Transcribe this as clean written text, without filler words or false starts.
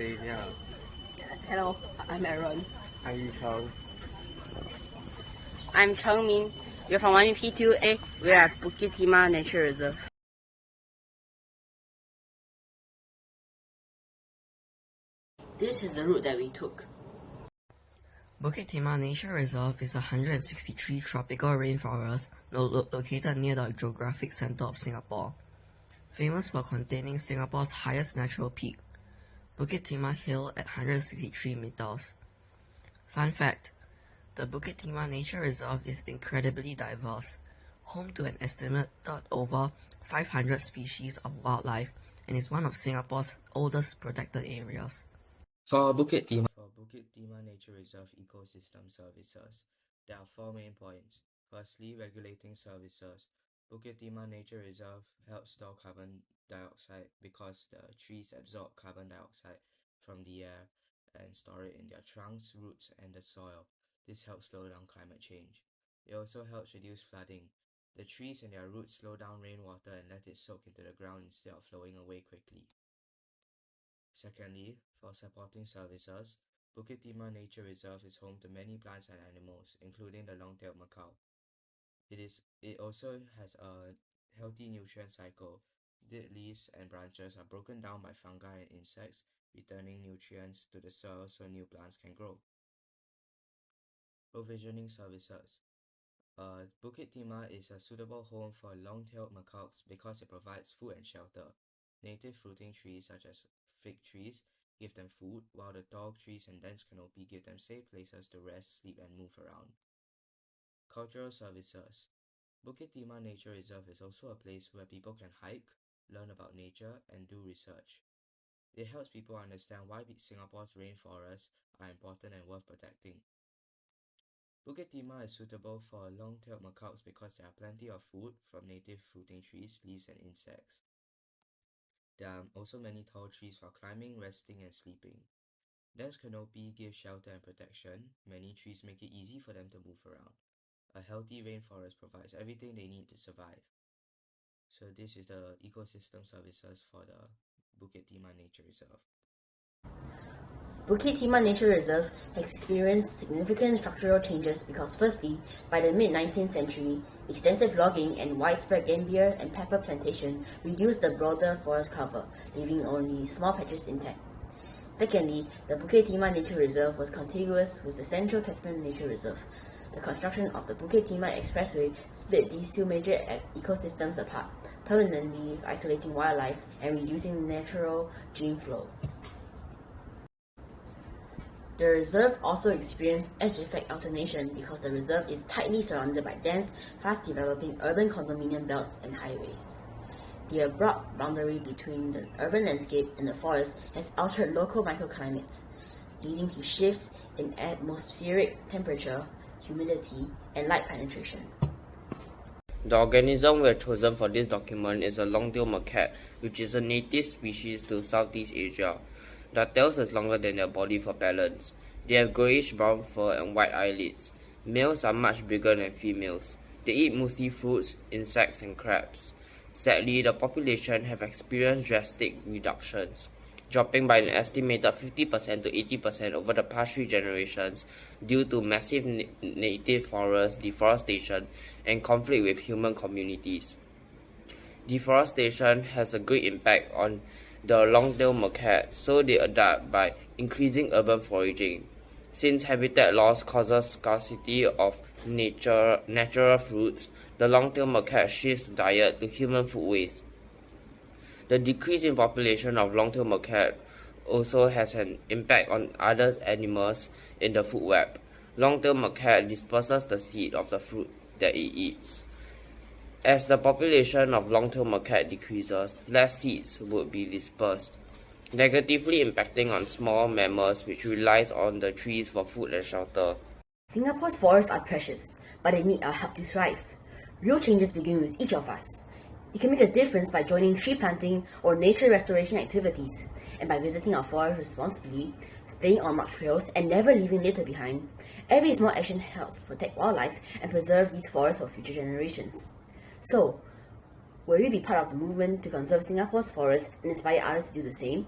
Yeah. Hello, I'm Aaron. Are you Chong? I'm Cheng Min. We're from YMP2A. We're at Bukit Timah Nature Reserve. This is the route that we took. Bukit Timah Nature Reserve is a 163 tropical rainforest located near the geographic center of Singapore. Famous for containing Singapore's highest natural peak, Bukit Timah Hill at 163 meters. Fun fact, the Bukit Timah Nature Reserve is incredibly diverse, home to an estimated over 500 species of wildlife, and is one of Singapore's oldest protected areas. For Bukit Timah Nature Reserve ecosystem services, there are 4 main points. Firstly, regulating services. Bukit Timah Nature Reserve helps store carbon dioxide because the trees absorb carbon dioxide from the air and store it in their trunks, roots, and the soil. This helps slow down climate change. It also helps reduce flooding. The trees and their roots slow down rainwater and let it soak into the ground instead of flowing away quickly. Secondly, for supporting services, Bukit Timah Nature Reserve is home to many plants and animals, including the long-tailed macaw. It also has a healthy nutrient cycle. Dead leaves and branches are broken down by fungi and insects, returning nutrients to the soil so new plants can grow. Provisioning services. Bukit Timah is a suitable home for long-tailed macaques because it provides food and shelter. Native fruiting trees such as fig trees give them food, while the tall trees and dense canopy give them safe places to rest, sleep, and move around. Cultural services. Bukit Timah Nature Reserve is also a place where people can hike, learn about nature, and do research. It helps people understand why Singapore's rainforests are important and worth protecting. Bukit Timah is suitable for long-tailed macaques because there are plenty of food from native fruiting trees, leaves, and insects. There are also many tall trees for climbing, resting, and sleeping. Dense canopy gives shelter and protection. Many trees make it easy for them to move around. A healthy rainforest provides everything they need to survive. So this is the ecosystem services for the Bukit Timah Nature Reserve. Bukit Timah Nature Reserve experienced significant structural changes because firstly, by the mid-19th century, extensive logging and widespread gambia and pepper plantation reduced the broader forest cover, leaving only small patches intact. Secondly, the Bukit Timah Nature Reserve was contiguous with the Central Catchment Nature Reserve. The construction of the Bukit Timah Expressway split these two major ecosystems apart, permanently isolating wildlife and reducing natural gene flow. The reserve also experienced edge effect alternation because the reserve is tightly surrounded by dense, fast-developing urban condominium belts and highways. The abrupt boundary between the urban landscape and the forest has altered local microclimates, leading to shifts in atmospheric temperature, humidity, and light penetration. The organism we have chosen for this document is a long-tailed macaque, which is a native species to Southeast Asia. Their tails is longer than their body for balance. They have grayish-brown fur and white eyelids. Males are much bigger than females. They eat mostly fruits, insects, and crabs. Sadly, the population have experienced drastic reductions, dropping by an estimated 50% to 80% over the past 3 generations due to massive native forest deforestation and conflict with human communities. Deforestation has a great impact on the long-tailed macaque, so they adapt by increasing urban foraging. Since habitat loss causes scarcity of natural fruits, the long-tailed macaque shifts diet to human food waste. The decrease in population of long-tailed macaque also has an impact on other animals in the food web. Long-tailed macaque disperses the seed of the fruit that it eats. As the population of long-tailed macaque decreases, less seeds would be dispersed, negatively impacting on small mammals which relies on the trees for food and shelter. Singapore's forests are precious, but they need our help to thrive. Real changes begin with each of us. You can make a difference by joining tree planting or nature restoration activities, and by visiting our forests responsibly, staying on marked trails, and never leaving litter behind. Every small action helps protect wildlife and preserve these forests for future generations. So, will you be part of the movement to conserve Singapore's forests and inspire others to do the same?